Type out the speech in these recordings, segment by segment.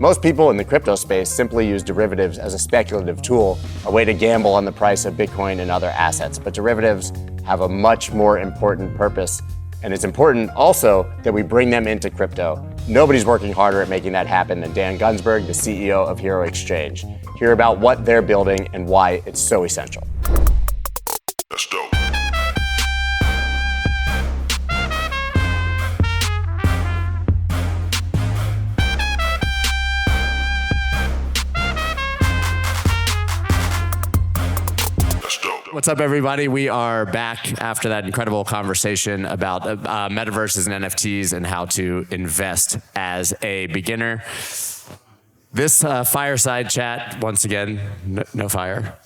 Most people in the crypto space simply use derivatives as a speculative tool, a way to gamble on the price of Bitcoin and other assets. But derivatives have a much more important purpose. And it's important also that we bring them into crypto. Nobody's working harder at making that happen than Dan Gunsberg, the CEO of Hxro Exchange. Hear about what they're building and why it's so essential. That's dope. What's up, everybody? We are back after that incredible conversation about metaverses and NFTs and how to invest as a beginner. This fireside chat, once again, no fire.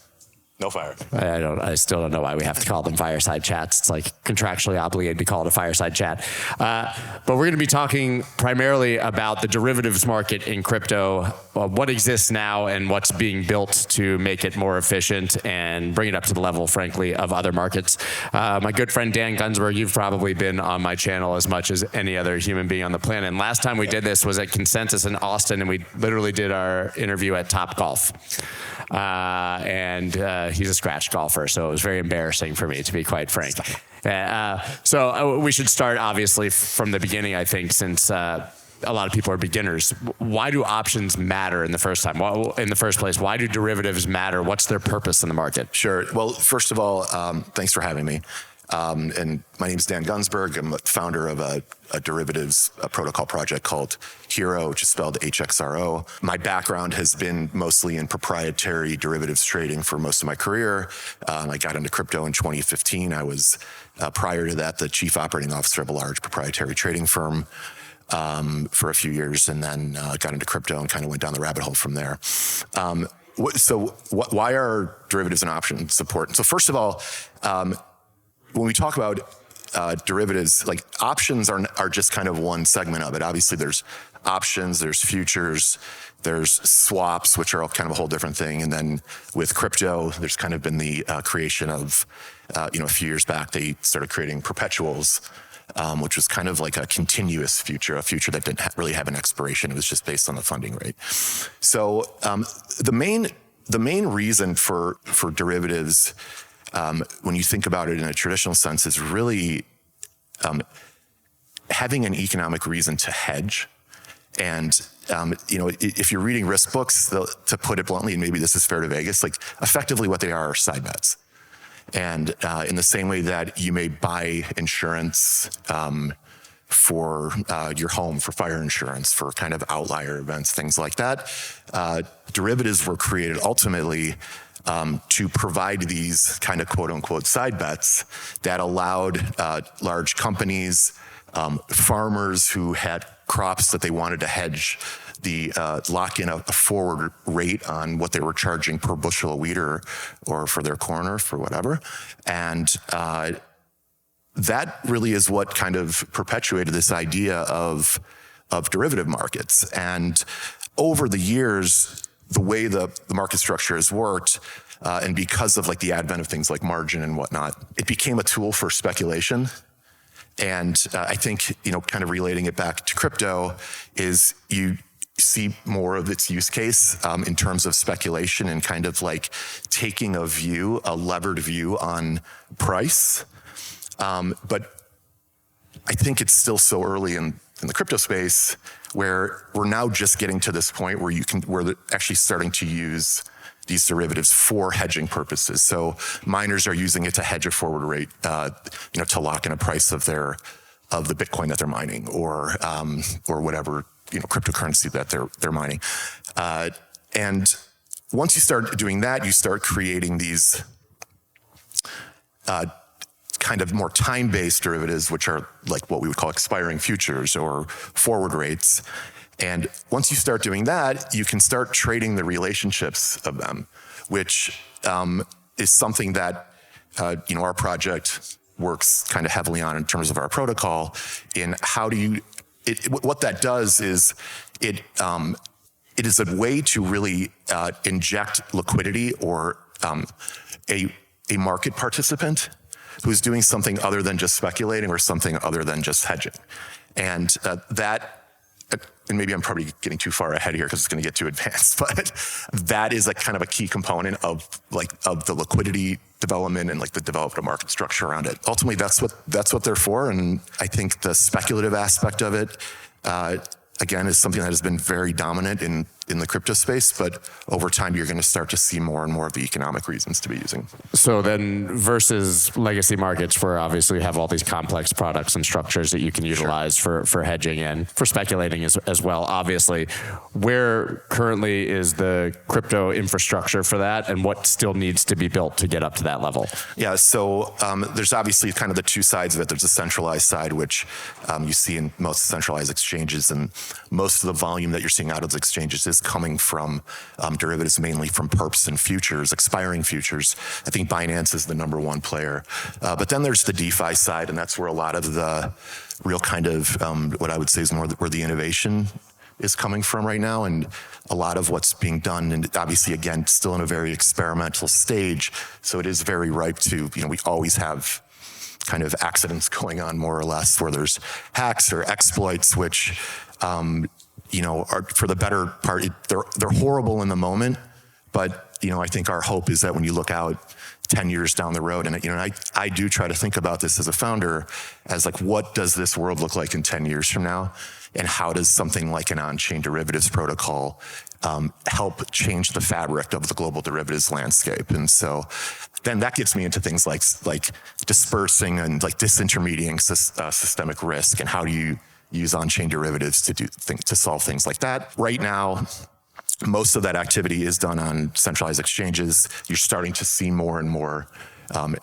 No fire. I still don't know why we have to call them fireside chats. It's like contractually obligated to call it a fireside chat. But we're going to be talking primarily about the derivatives market in crypto, what exists now and what's being built to make it more efficient and bring it up to the level, frankly, of other markets. My good friend Dan Gunsberg, you've probably been on my channel as much as any other human being on the planet. And last time we did this was at Consensus in Austin, and we literally did our interview at Topgolf. He's a scratch golfer, so it was very embarrassing for me, to be quite frank. So we should start, obviously, from the beginning, I think, since a lot of people are beginners. Why do options matter in the first place? Why do derivatives matter? What's their purpose in the market? Sure. Well, first of all, thanks for having me. And my name is Dan Gunsberg. I'm a founder of a derivatives protocol project called Hxro, which is spelled Hxro. My background has been mostly in proprietary derivatives trading for most of my career. I got into crypto in 2015. I was, prior to that, the chief operating officer of a large proprietary trading firm for a few years, and then got into crypto and kind of went down the rabbit hole from there. Why are derivatives and options important? So first of all, when we talk about derivatives, like options are just kind of one segment of it. Obviously, there's options, there's futures, there's swaps, which are kind of a whole different thing. And then with crypto, there's kind of been the creation of, a few years back, they started creating perpetuals, which was kind of like a continuous future, a future that didn't really have an expiration. It was just based on the funding rate. So the main reason for derivatives, when you think about it in a traditional sense, is really having an economic reason to hedge. And, if you're reading risk books, to put it bluntly, and maybe this is fair to Vegas, like effectively what they are side bets. And in the same way that you may buy insurance for your home, for fire insurance, for kind of outlier events, things like that, derivatives were created ultimately to provide these kind of quote unquote side bets that allowed large companies, farmers who had crops that they wanted to hedge, lock in a forward rate on what they were charging per bushel of wheat or for their corn or for whatever. And that really is what kind of perpetuated this idea of derivative markets. And over the years, the way the market structure has worked, and because of like the advent of things like margin and whatnot, it became a tool for speculation. And I think, kind of relating it back to crypto is you see more of its use case in terms of speculation and kind of like taking a levered view on price. But I think it's still so early in the crypto space where we're now just getting to this point where we're actually starting to use these derivatives for hedging purposes. So miners are using it to hedge a forward rate, to lock in a price of the Bitcoin that they're mining, or whatever cryptocurrency that they're mining. And once you start doing that, you start creating these kind of more time-based derivatives, which are like what we would call expiring futures or forward rates. And once you start doing that, you can start trading the relationships of them, which is something that our project works kind of heavily on in terms of our protocol. In how do you? What that does is it is a way to really inject liquidity or a market participant who's doing something other than just speculating or something other than just hedging, and that and maybe I'm probably getting too far ahead here because it's going to get too advanced, but that is like kind of a key component of the liquidity development and like the development market structure around it. Ultimately, that's what they're for. And I think the speculative aspect of it, again, is something that has been very dominant in the crypto space, but over time, you're going to start to see more and more of the economic reasons to be using. So then versus legacy markets where obviously you have all these complex products and structures that you can utilize for hedging and for speculating as well, obviously, where currently is the crypto infrastructure for that and what still needs to be built to get up to that level? Yeah, so there's obviously kind of the two sides of it. There's a centralized side, which you see in most centralized exchanges, and most of the volume that you're seeing out of those exchanges is coming from derivatives, mainly from perps and futures, expiring futures. I think Binance is the number one player. But then there's the DeFi side, and that's where a lot of the real kind of what I would say is more where the innovation is coming from right now, and a lot of what's being done, and obviously, again, still in a very experimental stage. So it is very ripe to, we always have kind of accidents going on more or less where there's hacks or exploits, which are for the better part, they're horrible in the moment, but I think our hope is that when you look out 10 years down the road, and I do try to think about this as a founder as like, what does this world look like in 10 years from now, and how does something like an on-chain derivatives protocol help change the fabric of the global derivatives landscape? And so then that gets me into things like dispersing and like disintermediating systemic risk, and how do you use on-chain derivatives to solve things like that. Right now, most of that activity is done on centralized exchanges. You're starting to see more and more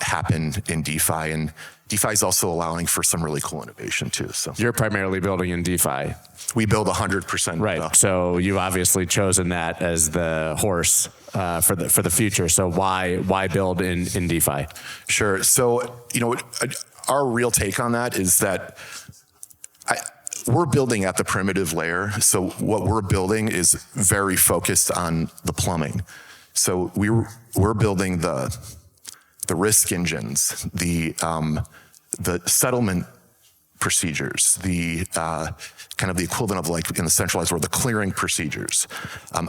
happen in DeFi, and DeFi is also allowing for some really cool innovation too. So you're primarily building in DeFi. We build 100%. Right. So you've obviously chosen that as the horse for the future. So why build in DeFi? Sure. So our real take on that is that we're building at the primitive layer. So what we're building is very focused on the plumbing. So we're building the risk engines, the settlement procedures, the kind of the equivalent of like in the centralized world, the clearing procedures.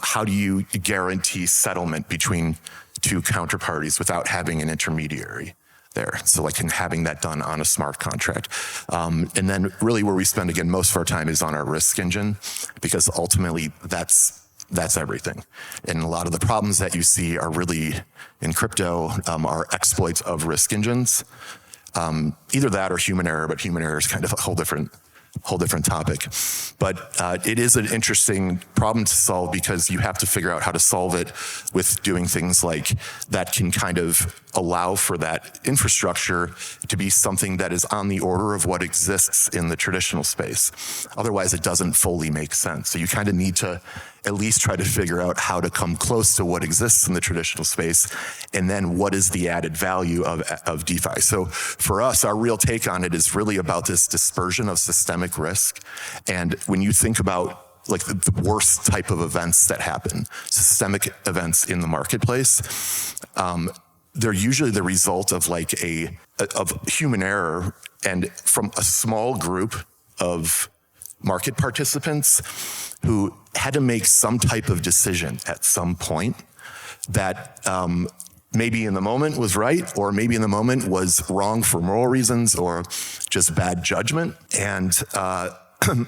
How do you guarantee settlement between two counterparties without having an intermediary there? So like having that done on a smart contract. And then really where we spend, again, most of our time is on our risk engine, because ultimately that's everything. And a lot of the problems that you see are really in crypto are exploits of risk engines. Either that or human error, but human error is kind of a whole different topic. But it is an interesting problem to solve, because you have to figure out how to solve it with doing things like that can kind of allow for that infrastructure to be something that is on the order of what exists in the traditional space. Otherwise, it doesn't fully make sense. So you kind of need to at least try to figure out how to come close to what exists in the traditional space, and then what is the added value of DeFi. So for us, our real take on it is really about this dispersion of systemic risk. And when you think about like the worst type of events that happen, systemic events in the marketplace, they're usually the result of like of human error, and from a small group of market participants who had to make some type of decision at some point that maybe in the moment was right, or maybe in the moment was wrong for moral reasons or just bad judgment. And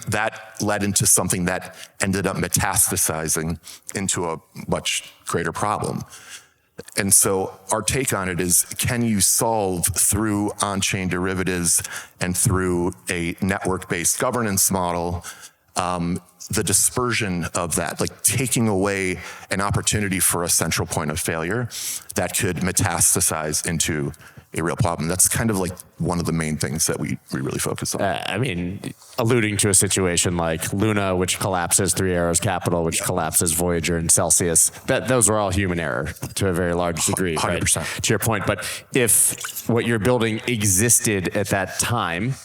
that led into something that ended up metastasizing into a much greater problem. And so our take on it is, can you solve through on-chain derivatives and through a network-based governance model the dispersion of that, like taking away an opportunity for a central point of failure that could metastasize into a real problem? That's kind of like one of the main things that we really focus on. I mean, alluding to a situation like Luna, which collapses Three Arrows Capital, which collapses Voyager and Celsius, those were all human error to a very large degree. 100%. Right? To your point. But if what you're building existed at that time,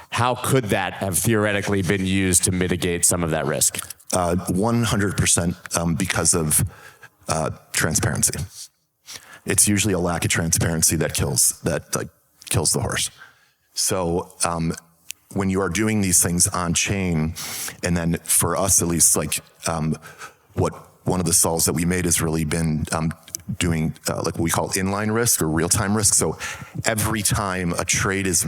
how could that have theoretically been used to mitigate some of that risk? 100% because of transparency. It's usually a lack of transparency that kills the horse. So when you are doing these things on chain, and then for us at least, like what one of the solves that we made has really been doing like what we call inline risk or real-time risk. So every time a trade is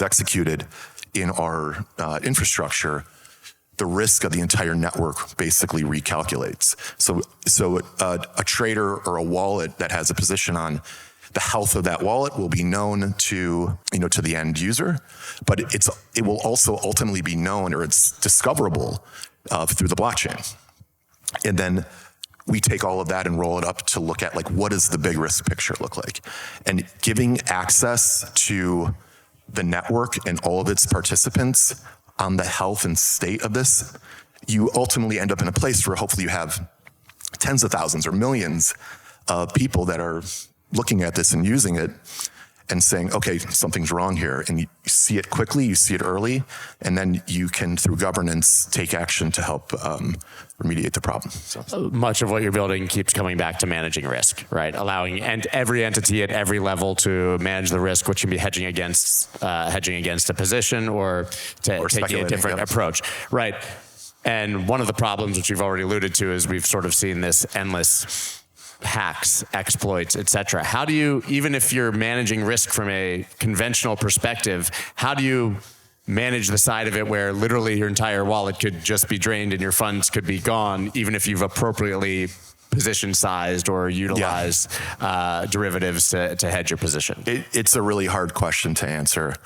executed in our infrastructure, the risk of the entire network basically recalculates. So a trader or a wallet that has a position on the health of that wallet will be known to the end user, but it will also ultimately be known, or it's discoverable through the blockchain. And then we take all of that and roll it up to look at, like, what does the big risk picture look like? And giving access to the network and all of its participants on the health and state of this, you ultimately end up in a place where hopefully you have tens of thousands or millions of people that are looking at this and using it and saying, okay, something's wrong here. And you see it quickly, you see it early, and then you can, through governance, take action to help remediate the problem. So. Much of what you're building keeps coming back to managing risk, right? Allowing every entity at every level to manage the risk, which can be hedging against a position or taking a different approach, right? And one of the problems, which you've already alluded to, is we've sort of seen this endless hacks, exploits, et cetera. How do you, even if you're managing risk from a conventional perspective, how do you manage the side of it where literally your entire wallet could just be drained and your funds could be gone, even if you've appropriately position sized or utilized derivatives to hedge your position? It's a really hard question to answer.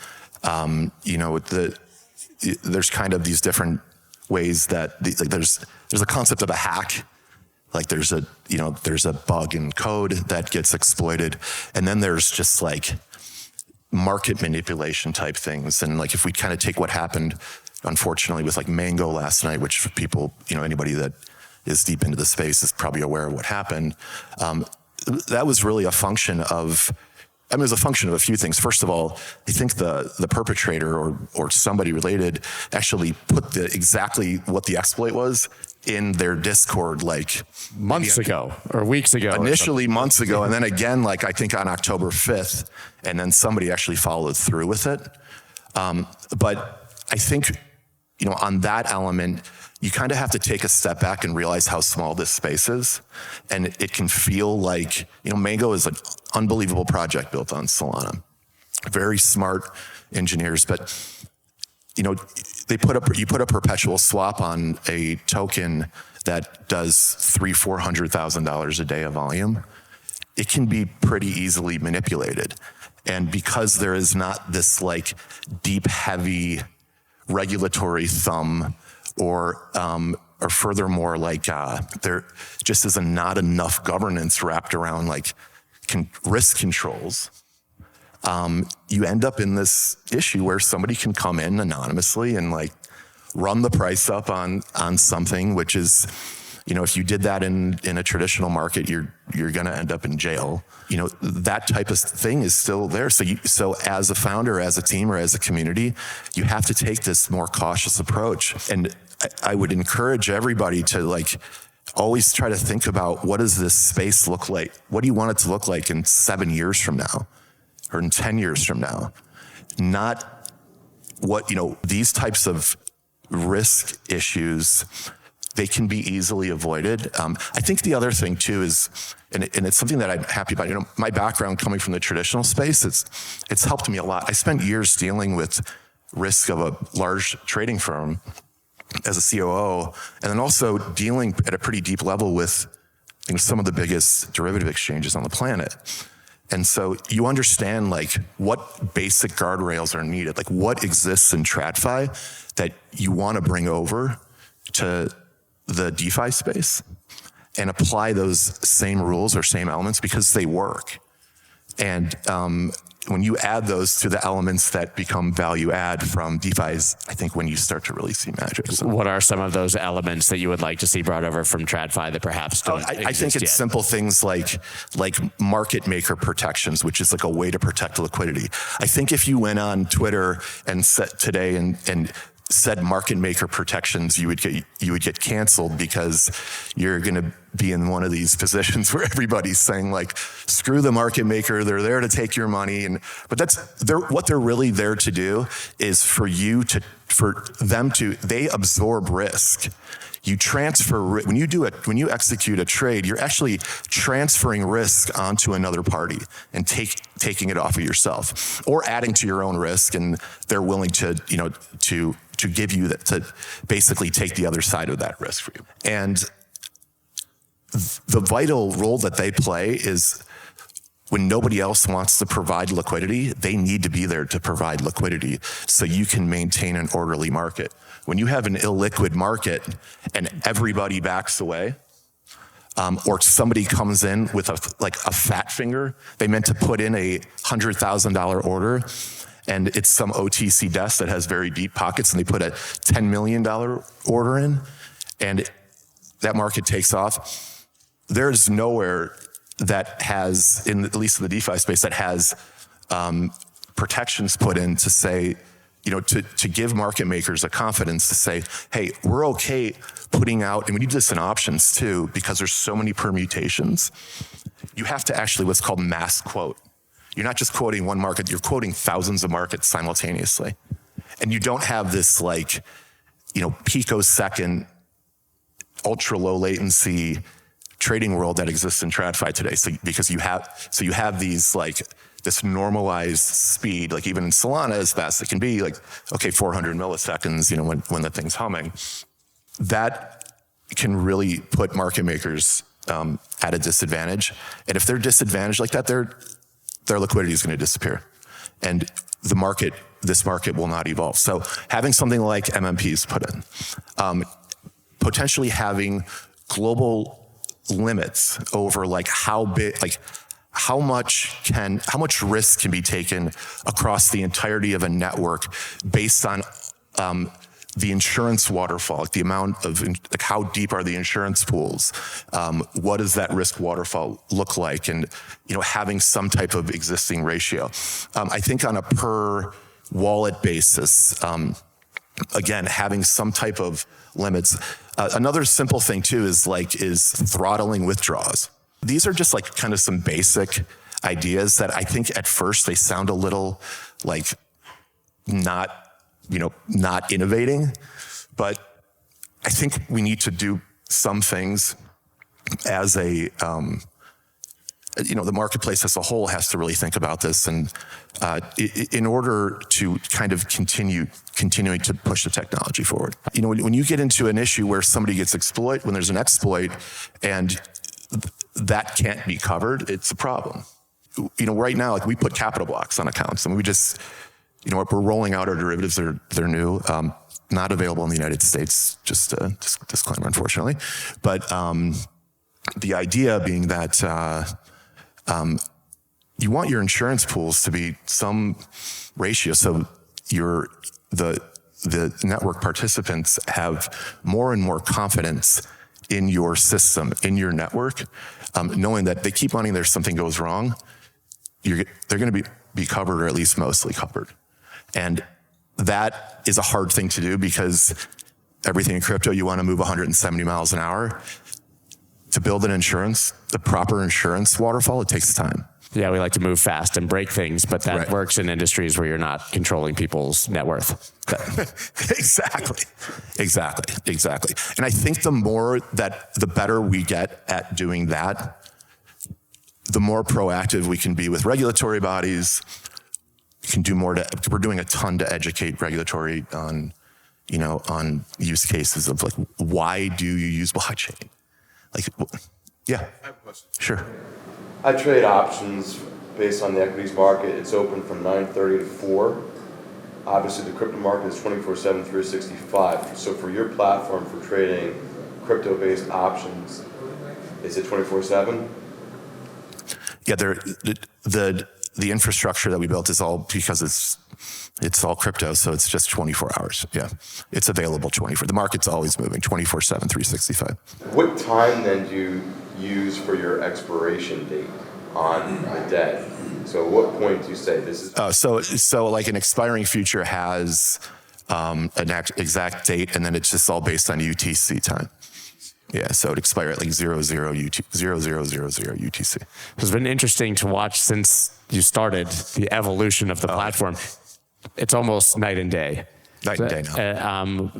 There's kind of these different ways that there's a concept of a hack. Like there's a bug in code that gets exploited. And then there's just like market manipulation type things. And like if we kind of take what happened, unfortunately, with like Mango last night, which for people, anybody that is deep into the space is probably aware of what happened. That was really a function of, it was a function of a few things. First of all, I think the perpetrator or somebody related actually put exactly what the exploit was in their Discord, like months ago or weeks ago. Initially months ago, and then again, like I think on October 5th, and then somebody actually followed through with it. But I think, on that element, you kind of have to take a step back and realize how small this space is. And it can feel like, Mango is an unbelievable project built on Solana. Very smart engineers, but you put a perpetual swap on a token that does $300,000-$400,000 a day of volume. It can be pretty easily manipulated. And because there is not this like deep, heavy regulatory thumb or furthermore, like there just is not enough governance wrapped around like risk controls. You end up in this issue where somebody can come in anonymously and like run the price up on something, which is, if you did that in a traditional market, you're going to end up in jail. That type of thing is still there. So as a founder, as a team, or as a community, you have to take this more cautious approach. And I would encourage everybody to like always try to think about, what does this space look like? What do you want it to look like in 7 years from now? Or in 10 years from now? Not what, these types of risk issues, they can be easily avoided. I think the other thing too is, and it's something that I'm happy about, my background coming from the traditional space, it's helped me a lot. I spent years dealing with risk of a large trading firm as a COO, and then also dealing at a pretty deep level with some of the biggest derivative exchanges on the planet. And so you understand like what basic guardrails are needed, like what exists in TradFi that you want to bring over to the DeFi space and apply those same rules or same elements because they work. And when you add those to the elements that become value add from DeFi's, I think when you start to really see magic. So. What are some of those elements that you would like to see brought over from TradFi that perhaps don't exist I think it's yet? Simple things like market maker protections, which is like a way to protect liquidity. I think if you went on Twitter and set today and said market maker protections, you would get canceled because you're going to be in one of these positions where everybody's saying like, screw the market maker, they're there to take your money. But what they're really there to do is for them to they absorb risk. You transfer when you execute a trade, you're actually transferring risk onto another party and taking it off of yourself, or adding to your own risk, and they're willing to give you that, to basically take the other side of that risk for you. And the vital role that they play is when nobody else wants to provide liquidity, they need to be there to provide liquidity so you can maintain an orderly market. When you have an illiquid market and everybody backs away, or somebody comes in with a fat finger, they meant to put in a $100,000 order, and it's some OTC desk that has very deep pockets, and they put a $10 million order in, and that market takes off. There's nowhere that has, at least in the DeFi space, that has protections put in to say, to give market makers a confidence to say, hey, we're okay putting out, and we need this in options too, because there's so many permutations. You have to actually what's called mass quote. You're not just quoting one market, you're quoting thousands of markets simultaneously. And you don't have this picosecond, ultra low latency trading world that exists in TradFi today. So you have these this normalized speed, like even in Solana, as fast as it can be, 400 milliseconds, when the thing's humming. That can really put market makers at a disadvantage. And if they're disadvantaged like that, their liquidity is going to disappear. And this market will not evolve. So having something like MMPs put in, potentially having global limits over how big, how much risk can be taken across the entirety of a network based on the insurance waterfall, the amount of, how deep are the insurance pools? What does that risk waterfall look like? And, having some type of existing ratio. I think on a per wallet basis, again, having some type of limits. Another simple thing too is throttling withdrawals. These are just kind of some basic ideas that I think at first they sound a little not innovating, but I think we need to do some things as the marketplace as a whole has to really think about this, and in order to kind of continuing to push the technology forward. When you get into an issue where somebody gets when there's an exploit and that can't be covered, it's a problem. Right now, we put capital blocks on accounts, and we just, we're rolling out our derivatives. They're new, not available in the United States. Just a disclaimer, unfortunately. But the idea being that you want your insurance pools to be some ratio, so the network participants have more and more confidence in your system, in your network, knowing that they keep money there, something goes wrong, they're going to be covered, or at least mostly covered. And that is a hard thing to do because everything in crypto, you want to move 170 miles an hour. To build the proper insurance waterfall, it takes time. Yeah, we like to move fast and break things, but that works in industries where you're not controlling people's net worth. Exactly. And I think the better we get at doing that, the more proactive we can be with regulatory bodies. We can do more we're doing a ton to educate regulatory on use cases of why do you use blockchain? Yeah. I have a question. Sure. I trade options based on the equities market. It's open from 9:30 to 4. Obviously, the crypto market is 24/7, 365. So for your platform for trading crypto-based options, is it 24/7? Yeah, the infrastructure that we built is all because it's all crypto, so it's just 24 hours. Yeah, it's available 24. The market's always moving 24/7, 365. What time then do you use for your expiration date on the day? So at what point do you say this is? So an expiring future has exact date, and then it's just all based on UTC time. Yeah, so it'd expire at like 0000 UTC. It's been interesting to watch since you started the evolution of the platform. It's almost night and day. Night and day now.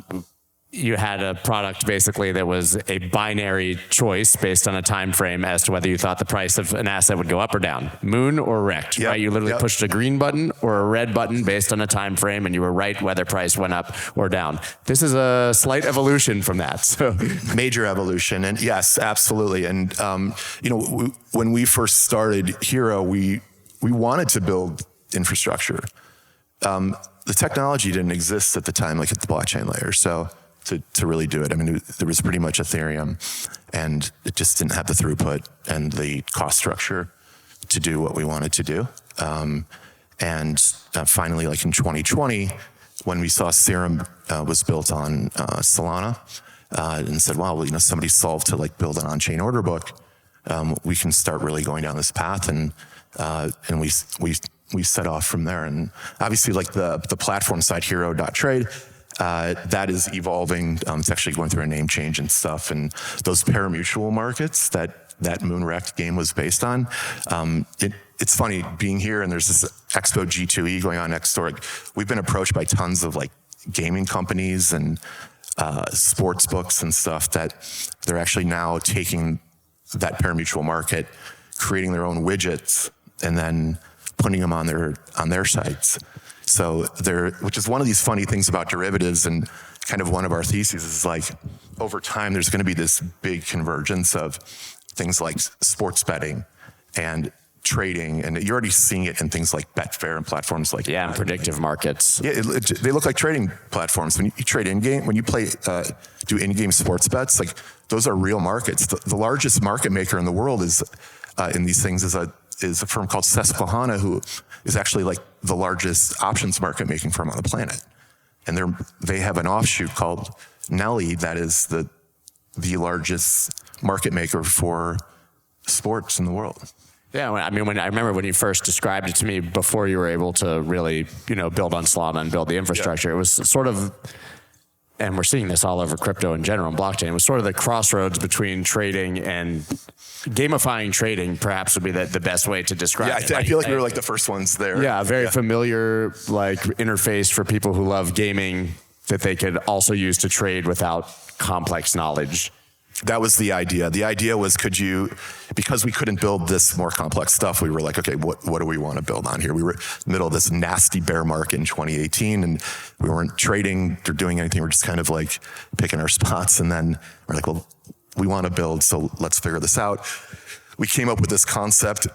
You had a product basically that was a binary choice based on a time frame as to whether you thought the price of an asset would go up or down, moon or rect. Yep, right? You literally pushed a green button or a red button based on a time frame, and you were right whether price went up or down. This is a slight evolution from that. So major evolution, and yes, absolutely. And when we first started Hxro, we wanted to build infrastructure. The technology didn't exist at the time, like at the blockchain layer. So to really do it, I mean, there was pretty much Ethereum, and it just didn't have the throughput and the cost structure to do what we wanted to do. Finally, like in 2020, when we saw Serum was built on Solana, and said, "Wow, well, somebody solved to like build an on-chain order book. We can start really going down this path." And we set off from there. And obviously, like the platform side, Hxro.trade. That is evolving. It's actually going through a name change and stuff. And those parimutuel markets that Moonrect game was based on, it's funny being here, and there's this Expo G2E going on next door. Like, we've been approached by tons of like gaming companies and sports books and stuff that they're actually now taking that parimutuel market, creating their own widgets, and then putting them on their sites. So which is one of these funny things about derivatives, and kind of one of our theses is like, over time, there's going to be this big convergence of things like sports betting and trading, and you're already seeing it in things like Betfair and platforms like and predictive markets. Yeah, they look like trading platforms. When you trade in-game, when you do in-game sports bets, like those are real markets. The largest market maker in the world is in these things is a firm called Susquehanna, who is actually like the largest options market making firm on the planet. And they have an offshoot called Nelly that is the largest market maker for sports in the world. Yeah, I mean, I remember when you first described it to me before you were able to really, build on Solana and build the infrastructure. Yeah. It was sort of, and we're seeing this all over crypto in general and blockchain, it was sort of the crossroads between trading and gamifying trading, perhaps would be the best way to describe it. I feel like we were like the first ones there. Yeah, very familiar like interface for people who love gaming that they could also use to trade without complex knowledge. That was the idea. The idea was, because we couldn't build this more complex stuff, we were like, okay, what do we want to build on here? We were in the middle of this nasty bear market in 2018, and we weren't trading or doing anything. We're just kind of like picking our spots. And then we're like, well, we want to build, so let's figure this out. We came up with this concept.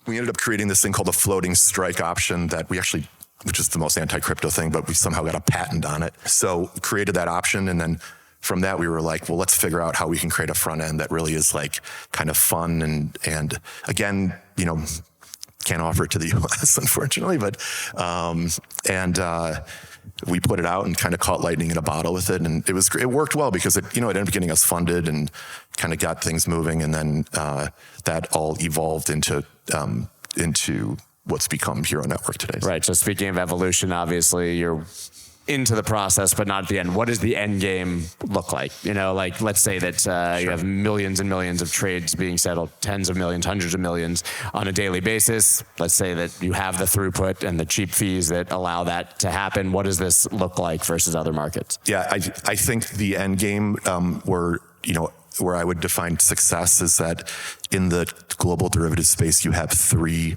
We ended up creating this thing called a floating strike option that which is the most anti-crypto thing, but we somehow got a patent on it. So created that option, and then from that, we were like, well, let's figure out how we can create a front end that really is like kind of fun. And again, can't offer it to the US, unfortunately, but, we put it out and kind of caught lightning in a bottle with it. And it worked well because it ended up getting us funded and kind of got things moving. And then, that all evolved into what's become Hxro Network today. Right. So speaking of evolution, obviously you're into the process, but not at the end. What does the end game look like? Like let's say that you have millions and millions of trades being settled, tens of millions, hundreds of millions on a daily basis. Let's say that you have the throughput and the cheap fees that allow that to happen. What does this look like versus other markets? Yeah, I think the end game where I would define success is that in the global derivative space, you have 3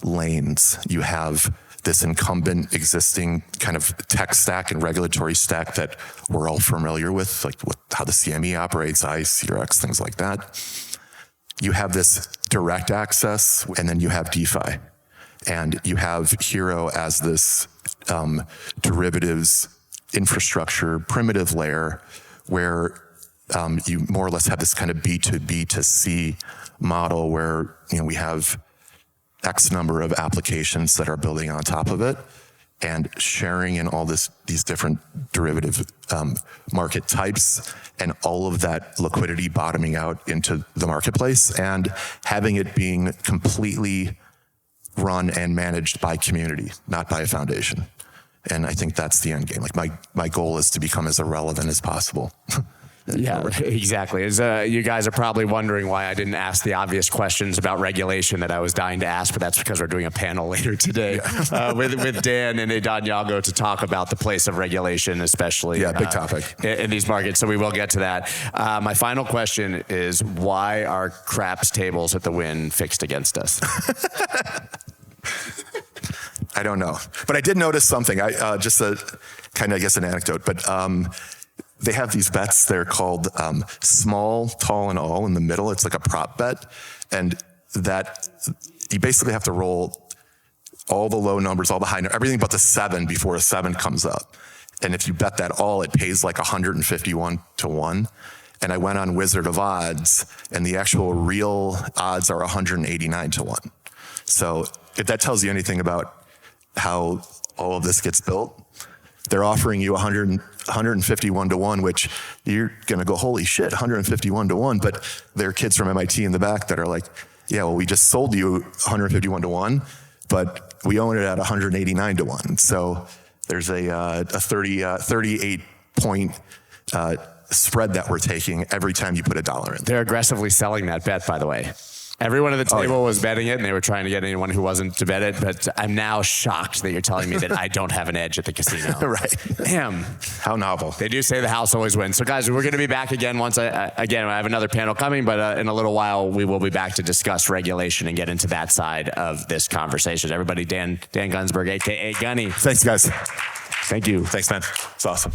lanes. You have this incumbent existing kind of tech stack and regulatory stack that we're all familiar with, like how the CME operates, ICE, CRX, things like that. You have this direct access, and then you have DeFi. And you have Hxro as this derivatives infrastructure primitive layer where you more or less have this kind of B2B to C model where we have X number of applications that are building on top of it and sharing in all these different derivative market types, and all of that liquidity bottoming out into the marketplace and having it being completely run and managed by community, not by a foundation. And I think that's the end game. Like my goal is to become as irrelevant as possible. Yeah, exactly. You guys are probably wondering why I didn't ask the obvious questions about regulation that I was dying to ask, but that's because we're doing a panel later today with Dan and Edan Yago to talk about the place of regulation, especially big topic in these markets. So we will get to that. My final question is, why are craps tables at the Wynn fixed against us? I don't know, but I did notice something. Just a kind of, I guess, an anecdote, but they have these bets. They're called small, tall, and all in the middle. It's like a prop bet, and that you basically have to roll all the low numbers, all the high numbers, everything but the 7 before a 7 comes up. And if you bet that all, it pays like 151 to 1. And I went on Wizard of Odds, and the actual real odds are 189 to 1. So if that tells you anything about how all of this gets built, they're offering you 151 to 1, which you're going to go, holy shit, 151 to 1. But there are kids from MIT in the back that are like, yeah, well, we just sold you 151 to 1, but we own it at 189 to 1. So there's a 38 point spread that we're taking every time you put $1 in. They're aggressively selling that bet, by the way. Everyone at the table was betting it, and they were trying to get anyone who wasn't to bet it. But I'm now shocked that you're telling me that I don't have an edge at the casino. Right. Damn. How novel. They do say the house always wins. So, guys, we're going to be back again once I have another panel coming, but in a little while, we will be back to discuss regulation and get into that side of this conversation. Everybody, Dan Gunsberg, a.k.a. Gunny. Thanks, guys. Thank you. Thanks, man. It's awesome.